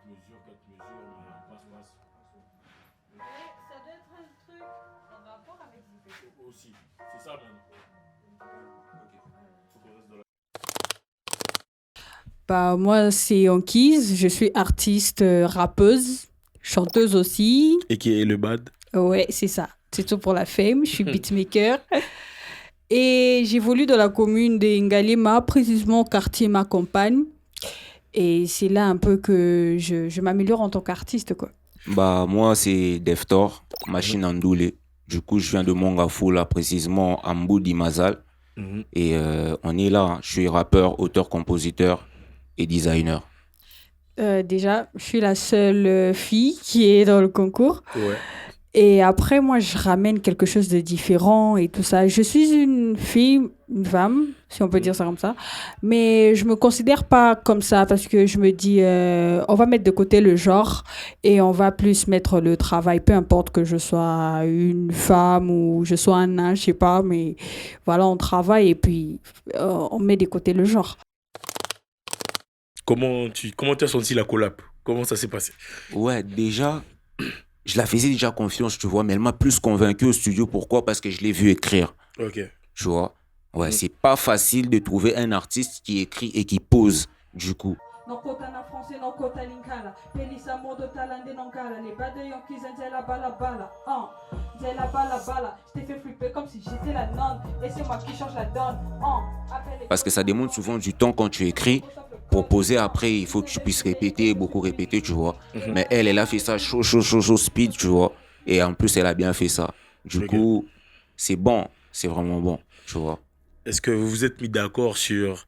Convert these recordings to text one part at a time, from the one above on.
mesures, 4 mesures, mais passe. Ça doit être un truc en rapport avec l'IVG. Aussi, c'est ça même. Faut qu'on reste dans la... Bah, moi, c'est Anquise. Je suis artiste, rappeuse, chanteuse aussi. Et qui est le bad? Ouais, c'est ça. C'est tout pour la fame. Je suis beatmaker. Et j'évolue dans la commune de Ngalima, précisément au quartier Ma Compagne. Et c'est là un peu que je m'améliore en tant qu'artiste, quoi. Bah, moi, c'est Deftor, machine Andoulé. Du coup, je viens de Mongafou, là, précisément, à Mboudi Mazal. Et on est là, hein. Je suis rappeur, auteur, compositeur et designer. Déjà, je suis la seule fille qui est dans le concours. Ouais. Et après, moi, je ramène quelque chose de différent et tout ça. Je suis une fille, une femme, si on peut dire ça comme ça. Mais je me considère pas comme ça parce que je me dis, on va mettre de côté le genre et on va plus mettre le travail. Peu importe que je sois une femme ou je sois un nain, je sais pas. Mais voilà, on travaille et puis on met de côté le genre. Comment tu as senti la collab? Comment ça s'est passé? Ouais, déjà, je la faisais déjà confiance, tu vois, mais elle m'a plus convaincu au studio. Pourquoi? Parce que je l'ai vu écrire, Ok. tu vois. Ouais, c'est pas facile de trouver un artiste qui écrit et qui pose, du coup. Parce que ça demande souvent du temps quand tu écris. Pour poser après, il faut que tu puisses répéter, beaucoup répéter, tu vois. Mais elle a fait ça chaud, speed, tu vois. Et en plus, elle a bien fait ça. Du coup, c'est bon, c'est vraiment bon, tu vois. Est-ce que vous vous êtes mis d'accord sur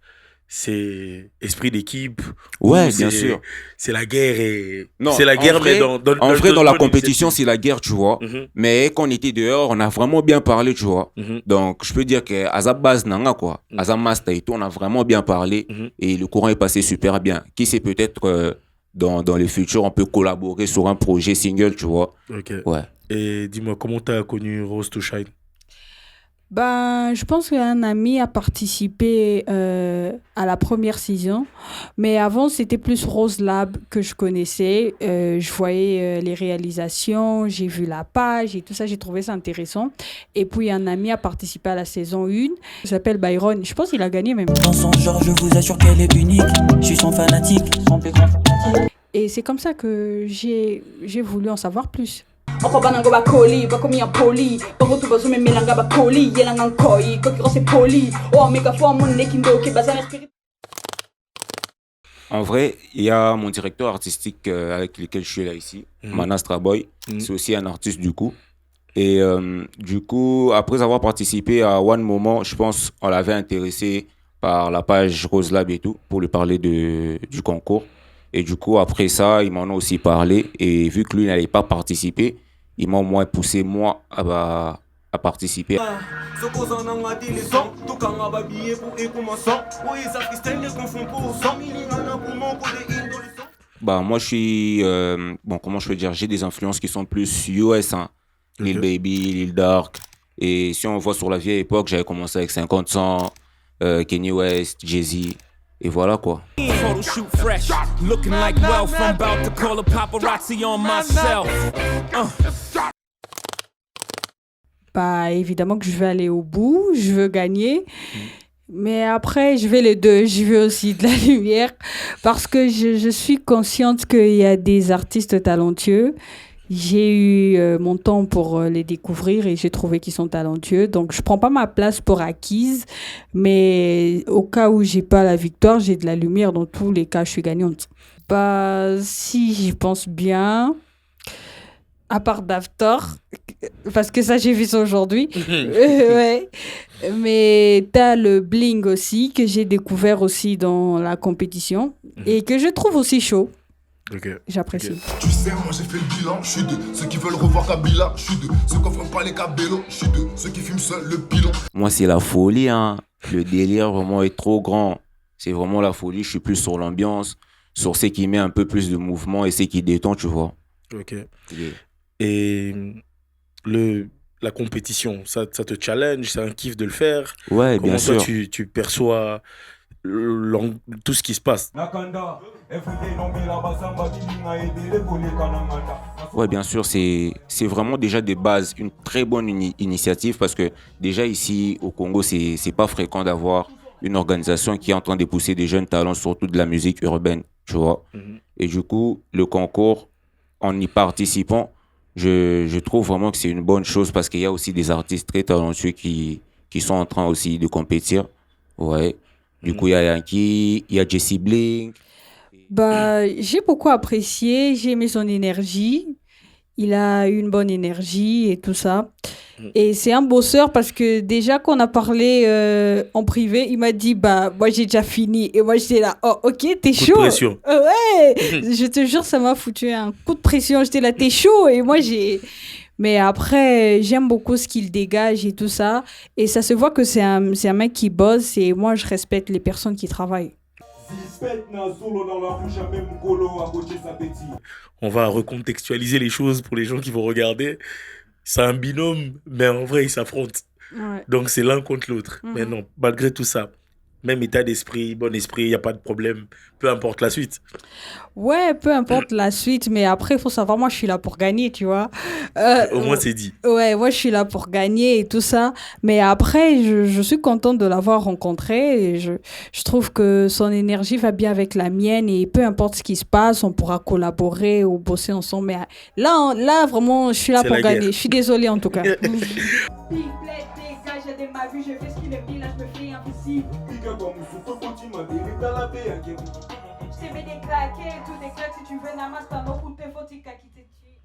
ces esprits d'équipe? Ouais, bien sûr. C'est la guerre et... Non, c'est la guerre, vrai, mais en vrai, dans la compétition, c'est la guerre, tu vois. Mais quand on était dehors, on a vraiment bien parlé, tu vois. Donc, je peux dire qu'à sa base, quoi. À sa master et tout, on a vraiment bien parlé. Et le courant est passé super bien. Qui sait, peut-être dans les futurs, on peut collaborer sur un projet single, tu vois. Ok. Ouais. Et dis-moi, comment tu as connu Rose to Shine? Ben, je pense qu'un ami a participé à la première saison, mais avant c'était plus Rose Lab que je connaissais. Je voyais les réalisations, j'ai vu la page et tout ça, j'ai trouvé ça intéressant. Et puis un ami a participé à la saison 1, il s'appelle Byron, je pense qu'il a gagné même. Dans son genre, je vous assure qu'elle est unique, je suis son fanatique, son plus grand fanatique. Et c'est comme ça que j'ai voulu en savoir plus. En vrai, il y a mon directeur artistique avec lequel je suis là ici, Manastra Boy. C'est aussi un artiste du coup. Et du coup, après avoir participé à One Moment, je pense on l'avait intéressé par la page Rose Lab et tout, pour lui parler du concours. Et du coup, après ça, il m'en a aussi parlé. Et vu que lui n'allait pas participer, il m'a au moins poussé moi à participer. Bah, moi, je suis... bon, comment je peux dire? J'ai des influences qui sont plus US, hein. Lil Baby, Lil Dark. Et si on voit sur la vieille époque, j'avais commencé avec 50 Cent, Kanye West, Jay-Z. Et voilà quoi. Bah, évidemment que je vais aller au bout, je veux gagner. Mais après, je vais les deux. Je veux aussi de la lumière parce que je suis consciente qu'il y a des artistes talentueux. J'ai eu mon temps pour les découvrir et j'ai trouvé qu'ils sont talentueux. Donc, je prends pas ma place pour acquise. Mais au cas où j'ai pas la victoire, j'ai de la lumière. Dans tous les cas, je suis gagnante. Bah, si j'y pense bien, à part Daftor, parce que ça, j'ai vu ça aujourd'hui. Ouais. Mais t'as le bling aussi, que j'ai découvert aussi dans la compétition et que je trouve aussi chaud. J'apprécie. Tu sais, moi j'ai fait le bilan, je suis de ceux qui veulent revoir Kabila, je suis de ceux qui offrent pas les cabellos, je suis de ceux qui fument seul le pilon. Moi, c'est la folie, hein. Le délire vraiment est trop grand. C'est vraiment la folie. Je suis plus sur l'ambiance, sur ce qui met un peu plus de mouvement et ce qui détend, tu vois. Ok. Et la compétition, ça te challenge, c'est un kiff de le faire? Ouais, bien sûr. Comment toi tu perçois tout ce qui se passe. Ouais, bien sûr, c'est vraiment déjà de base une très bonne initiative parce que déjà ici au Congo, c'est pas fréquent d'avoir une organisation qui est en train de pousser des jeunes talents, surtout de la musique urbaine, tu vois. Et du coup, le concours, en y participant, je trouve vraiment que c'est une bonne chose parce qu'il y a aussi des artistes très talentueux qui sont en train aussi de compétir. Ouais. Du coup, il y a Yankee, il y a Jesse Blink. Bah, j'ai beaucoup apprécié, j'ai aimé son énergie. Il a une bonne énergie et tout ça. Et c'est un bosseur parce que déjà qu'on a parlé en privé, il m'a dit, bah, moi j'ai déjà fini. Et moi j'étais là, oh ok, t'es Coup de chaud. pression. Ouais, je te jure, ça m'a foutu un coup de pression. J'étais là, t'es chaud. Et moi j'ai... Mais après, j'aime beaucoup ce qu'il dégage et tout ça. Et ça se voit que c'est un mec qui bosse et moi je respecte les personnes qui travaillent. On va recontextualiser les choses pour les gens qui vont regarder. C'est un binôme, mais en vrai, ils s'affrontent. Ouais. Donc, c'est l'un contre l'autre. Mais non, malgré tout ça, même état d'esprit, bon esprit, il n'y a pas de problème. Peu importe la suite. Ouais, peu importe la suite, mais après, il faut savoir, moi, je suis là pour gagner, tu vois. Au moins, c'est dit. Ouais, moi, je suis là pour gagner et tout ça. Mais après, je suis contente de l'avoir rencontré. Et je trouve que son énergie va bien avec la mienne. Et peu importe ce qui se passe, on pourra collaborer ou bosser ensemble. Mais là vraiment, je suis là C'est pour la gagner. guerre. Je suis désolée, en tout cas. Big Blade, dégage de ma vue, je fais ce qu'il est bien, là je me fais invisible. Je t'ai mis des claquets, tout des claques, si tu veux, Namas, t'as nos coups de tes fautes, qui t'es tué.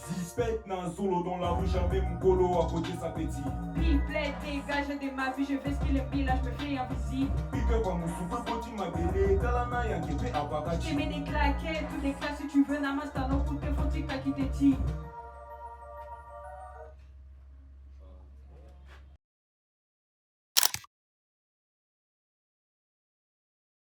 Zispet nan solo dans la rue, j'avais mon colo à côté sa petit. Big Blade, dégage de ma vue, je fais ce qu'il est bien, là je me fais invisible. Pique comme mon souffle, petit ma belle, talana yankepe Je t'ai apakachi. mis des claquets, tout des claques, si tu veux, Namas, t'as nos coups de tes fautes, qui t'es tué.